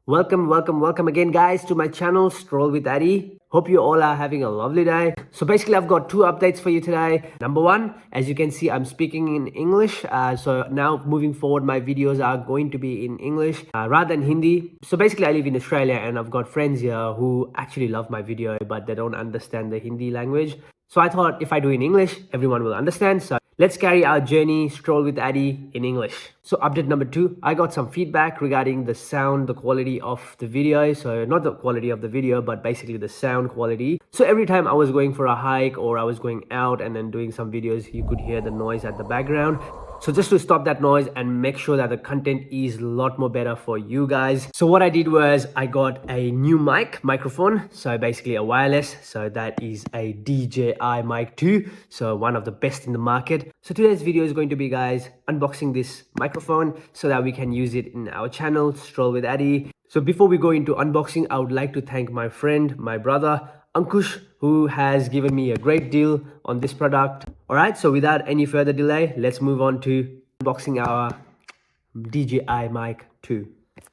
Welcome again, guys, to my channel, Stroll with Addy. Hope you all are having a lovely day. So basically, I've got two updates for you today. Number one, as you can see, I'm speaking in English. So now moving forward, my videos are going to be in English rather than Hindi. So basically, I live in Australia and I've got friends here who actually love my video, but they don't understand the Hindi language. So I thought if I do in English, everyone will understand. So let's carry our journey, Stroll with Addy, in English. So update number two, I got some feedback regarding the sound, the quality of the video. So not the quality of the video, but basically the sound quality. So every time I was going for a hike or I was going out and then doing some videos, you could hear the noise at the background. So just to stop that noise and make sure that the content is a lot more better for you guys. So what I did was I got a new microphone. So basically a wireless. So that is a DJI Mic 2. So one of the best in the market. So today's video is going to be, guys, unboxing this microphone so that we can use it in our channel, Stroll with Addy. So before we go into unboxing, I would like to thank my friend, my brother, Ankush, who has given me a great deal on this product. Alright, so without any further delay, let's move on to unboxing our DJI Mic 2.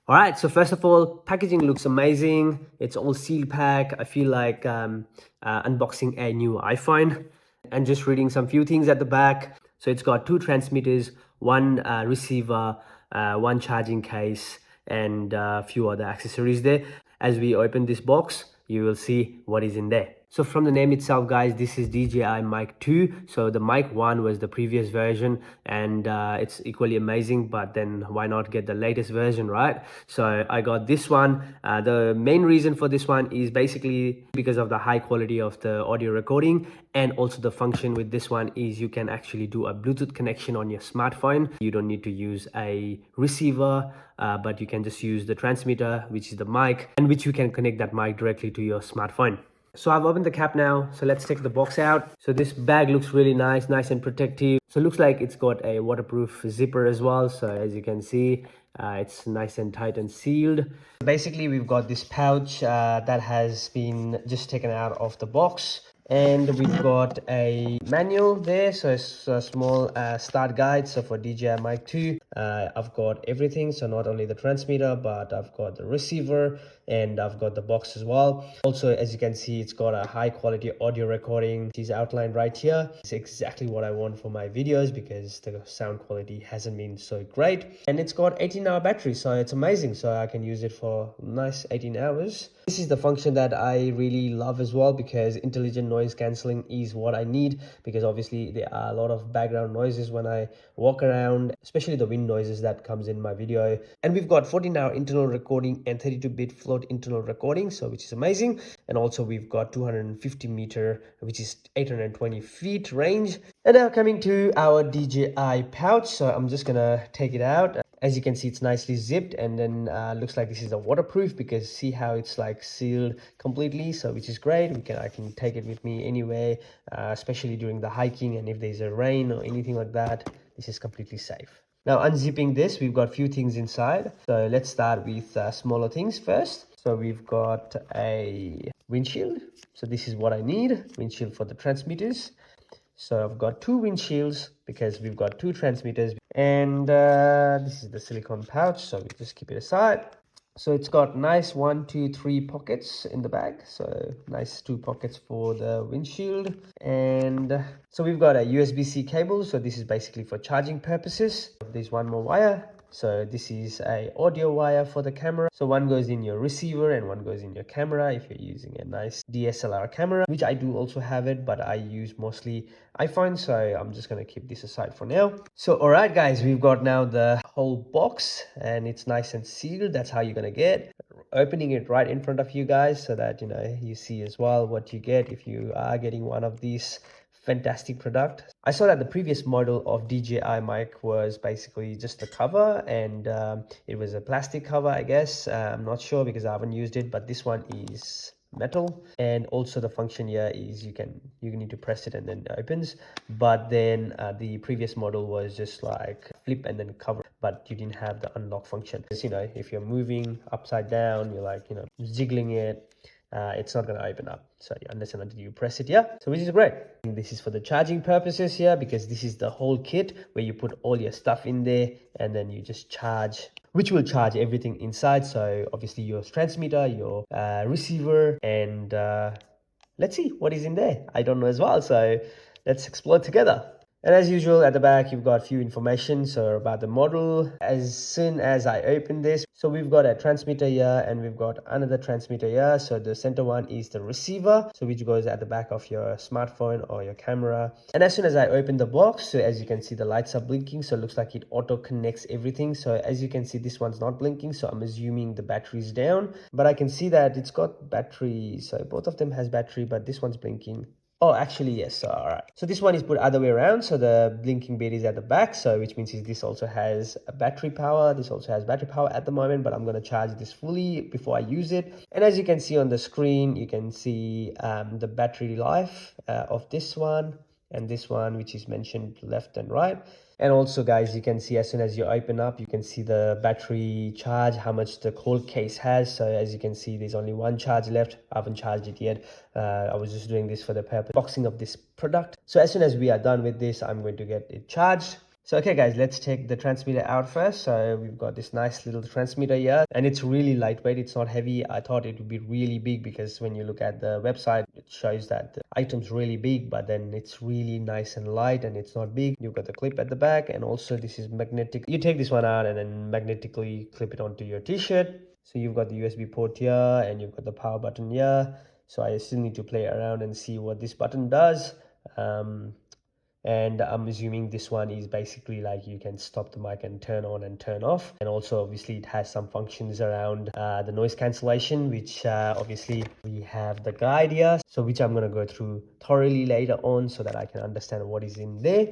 Alright, so first of all, packaging looks amazing. It's all seal pack. I feel like unboxing a new iPhone. And just reading some few things at the back. So it's got two transmitters, one receiver, one charging case, and a few other accessories there. As we open this box, you will see what is in there. So from the name itself, guys, this is DJI Mic 2. So the Mic 1 was the previous version and it's equally amazing, but then why not get the latest version, right? So I got this one. The main reason for this one is basically because of the high quality of the audio recording, and also the function with this one is you can actually do a Bluetooth connection on your smartphone. You don't need to use a receiver, but you can just use the transmitter, which is the mic, and which you can connect that mic directly to your smartphone. So I've opened the cap now, so let's take the box out. So this bag looks really nice and protective. So it looks like it's got a waterproof zipper as well. So as you can see, it's nice and tight and sealed. Basically, we've got this pouch that has been just taken out of the box. And we've got a manual there, so it's a small start guide. So for DJI Mic 2, I've got everything, so not only the transmitter, but I've got the receiver and I've got the box as well. Also, as you can see, it's got a high quality audio recording. It's outlined right here. It's exactly what I want for my videos because the sound quality hasn't been so great. And it's got 18-hour battery, so it's amazing. So I can use it for nice 18 hours. This is the function that I really love as well, because intelligent noise cancelling is what I need, because obviously there are a lot of background noises when I walk around, especially the wind noises that comes in my video. And we've got 14-hour internal recording and 32-bit float internal recording, so which is amazing. And also we've got 250 meter, which is 820 feet range. And now coming to our DJI pouch, so I'm just gonna take it out. As you can see, it's nicely zipped, and then looks like this is a waterproof, because see how it's like sealed completely, so which is great. I can take it with me anyway, especially during the hiking, and if there's a rain or anything like that, this is completely safe. Now unzipping this, we've got a few things inside. So let's start with smaller things first. So we've got a windshield. So this is what I need, windshield for the transmitters. So I've got two windshields because we've got two transmitters, and this is the silicone pouch, so we just keep it aside. So it's got nice 1, 2, 3 pockets in the back, so nice 2 pockets for the windshield. And so we've got a USB-C cable, so this is basically for charging purposes. There's one more wire. So this is a audio wire for the camera. So one goes in your receiver and one goes in your camera if you're using a nice DSLR camera, which I do also have it, but I use mostly iPhone, so I'm just gonna keep this aside for now. So all right, guys, we've got now the whole box and it's nice and sealed. That's how you're gonna get. Opening it right in front of you guys so that you see as well what you get if you are getting one of these fantastic product. I saw that the previous model of DJI mic was basically just a cover, and it was a plastic cover, I guess. I'm not sure because I haven't used it, but this one is metal. And also the function here is you need to press it and then it opens. But then the previous model was just like flip and then cover, but you didn't have the unlock function. Because if you're moving upside down, you're like jiggling it, it's not going to open up. So you understand until you press it here. So which is great. And this is for the charging purposes here, because this is the whole kit where you put all your stuff in there and then you just charge, which will charge everything inside. So obviously your transmitter, your receiver, and let's see what is in there. I don't know as well. So let's explore together. And as usual, at the back, you've got a few information so about the model. As soon as I open this, so we've got a transmitter here and we've got another transmitter here. So the center one is the receiver, so which goes at the back of your smartphone or your camera. And as soon as I open the box, so as you can see, the lights are blinking. So it looks like it auto connects everything. So as you can see, this one's not blinking. So I'm assuming the battery's down, but I can see that it's got battery. So both of them has battery, but this one's blinking. Oh, actually, yes. All right. So this one is put other way around. So the blinking bit is at the back. So which means this also has a battery power. This also has battery power at the moment, but I'm going to charge this fully before I use it. And as you can see on the screen, you can see the battery life of this one and this one, which is mentioned left and right. And also, guys, you can see as soon as you open up, you can see the battery charge, how much the whole case has. So as you can see, there's only one charge left. I haven't charged it yet. I was just doing this for the purpose of boxing of this product. So as soon as we are done with this, I'm going to get it charged. So okay guys, let's take the transmitter out first. So we've got this nice little transmitter here and it's really lightweight. It's not heavy. I thought it would be really big because when you look at the website, it shows that the item's really big, but then it's really nice and light and it's not big. You've got the clip at the back and also this is magnetic. You take this one out and then magnetically clip it onto your t-shirt. So you've got the USB port here and you've got the power button here. So I still need to play around and see what this button does. And I'm assuming this one is basically like you can stop the mic and turn on and turn off. And also obviously it has some functions around the noise cancellation, which obviously we have the guide here, so which I'm going to go through thoroughly later on so that I can understand what is in there.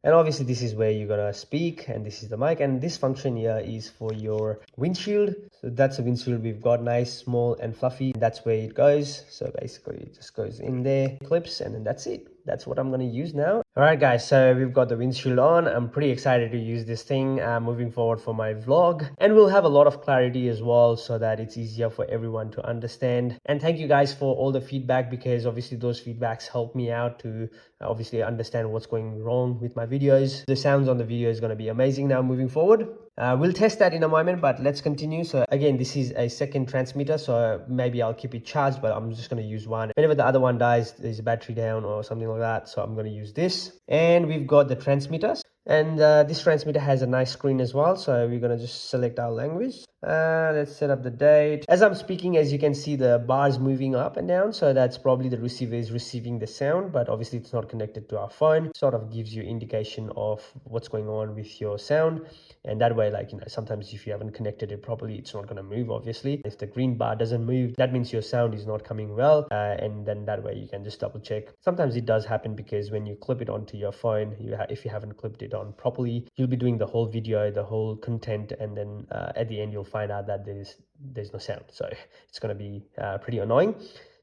And obviously this is where you're gonna speak and this is the mic, and this function here is for your windshield. So that's a windshield we've got, nice, small and fluffy. That's where it goes. So basically it just goes in there, clips, and then that's it. That's what I'm gonna use now. All right guys, so we've got the windshield on. I'm pretty excited to use this thing moving forward for my vlog, and we'll have a lot of clarity as well so that it's easier for everyone to understand. And thank you guys for all the feedback, because obviously those feedbacks help me out to obviously understand what's going wrong with my videos. The sounds on the video is going to be amazing now moving forward. We'll test that in a moment, but let's continue. So again, this is a second transmitter, so maybe I'll keep it charged, but I'm just going to use one. Whenever the other one dies, there's a battery down or something like that, so I'm going to use this. And we've got the transmitters, and this transmitter has a nice screen as well, so we're going to just select our language. Let's set up the date. As I'm speaking, as you can see, the bars moving up and down, so that's probably the receiver is receiving the sound, but obviously it's not connected to our phone. Sort of gives you indication of what's going on with your sound, and that way, like, you know, sometimes if you haven't connected it properly, it's not going to move. Obviously if the green bar doesn't move, that means your sound is not coming well, and then that way you can just double check. Sometimes it does happen because when you clip it onto your phone, if you haven't clipped it on properly, you'll be doing the whole video, the whole content, and then at the end you'll find out that there's no sound. So it's going to be pretty annoying.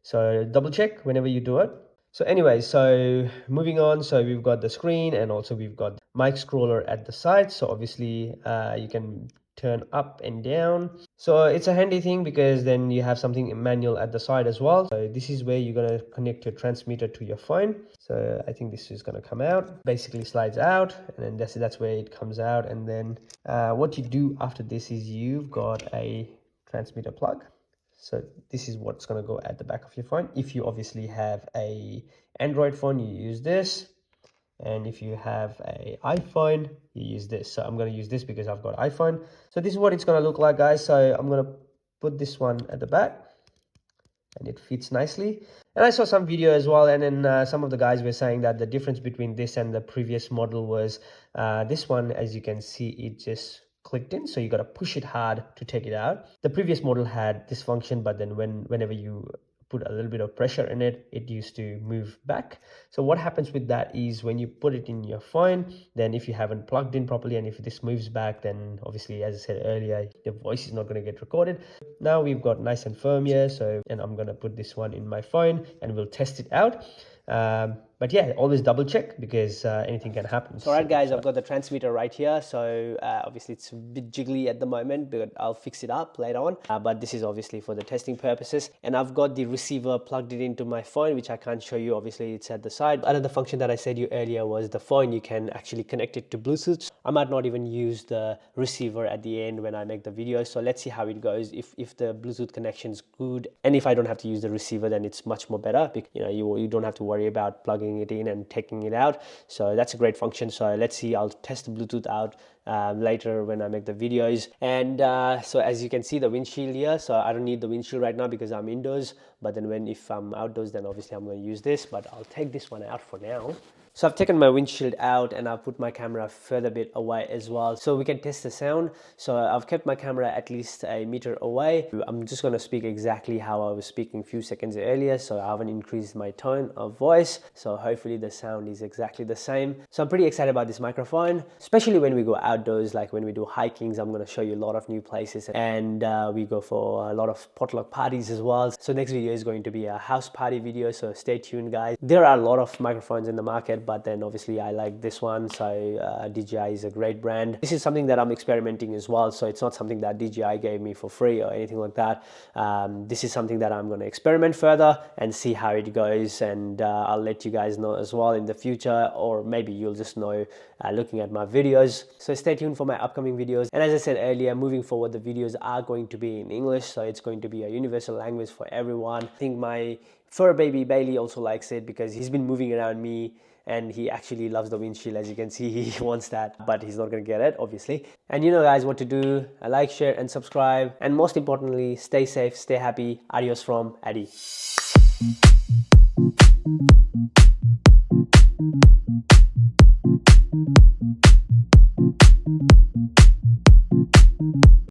So double check whenever you do it. So anyway, so moving on, so we've got the screen and also we've got mic scroller at the side. So obviously you can turn up and down. So it's a handy thing because then you have something manual at the side as well. So this is where you're going to connect your transmitter to your phone. So I think this is going to come out, basically slides out, and then that's where it comes out. And then what you do after this is you've got a transmitter plug. So this is what's going to go at the back of your phone. If you obviously have a Android phone, you use this. And if you have a iPhone, you use this. So I'm going to use this because I've got iPhone. So this is what it's going to look like, guys. So I'm going to put this one at the back and it fits nicely. And I saw some video as well, and then some of the guys were saying that the difference between this and the previous model was this one, as you can see, it just clicked in, so you got to push it hard to take it out. The previous model had this function, but then whenever you put a little bit of pressure in it, it used to move back. So what happens with that is when you put it in your phone, then if you haven't plugged in properly and if this moves back, then obviously, as I said earlier, the voice is not going to get recorded. Now we've got nice and firm here, so, and I'm going to put this one in my phone and we'll test it out. But yeah, always double check because anything can happen. So alright guys, I've got the transmitter right here. So obviously it's a bit jiggly at the moment, but I'll fix it up later on. But this is obviously for the testing purposes. And I've got the receiver plugged it into my phone, which I can't show you. Obviously it's at the side. Another function that I said you earlier was the phone, you can actually connect it to Bluetooth. I might not even use the receiver at the end when I make the video. So let's see how it goes. If the Bluetooth connection is good, and if I don't have to use the receiver, then it's much more better. Because, you don't have to worry about plugging it in and taking it out. So that's a great function. So let's see, I'll test the Bluetooth out later when I make the videos. And so as you can see, the windshield here, so I don't need the windshield right now because I'm indoors, but then if I'm outdoors, then obviously I'm going to use this, but I'll take this one out for now. So I've taken my windshield out and I've put my camera further bit away as well, so we can test the sound. So I've kept my camera at least a meter away. I'm just going to speak exactly how I was speaking a few seconds earlier, so I haven't increased my tone of voice, so hopefully the sound is exactly the same. So I'm pretty excited about this microphone, especially when we go outdoors, like when we do hikings. I'm going to show you a lot of new places, and we go for a lot of potluck parties as well. So next video is going to be a house party video, so stay tuned guys. There are a lot of microphones in the market, but then obviously I like this one, so DJI is a great brand. This is something that I'm experimenting as well, so it's not something that DJI gave me for free or anything like that. This is something that I'm going to experiment further and see how it goes, and I'll let you guys know as well in the future, or maybe you'll just know looking at my videos. So stay tuned for my upcoming videos, and as I said earlier, moving forward the videos are going to be in English, so it's going to be a universal language for everyone. I think my fur baby Bailey also likes it because he's been moving around me, and he actually loves the windshield. As you can see, he wants that, but he's not gonna get it, obviously. And you know guys what to do. Like, share and subscribe, and most importantly, stay safe, stay happy. Adios from Addy.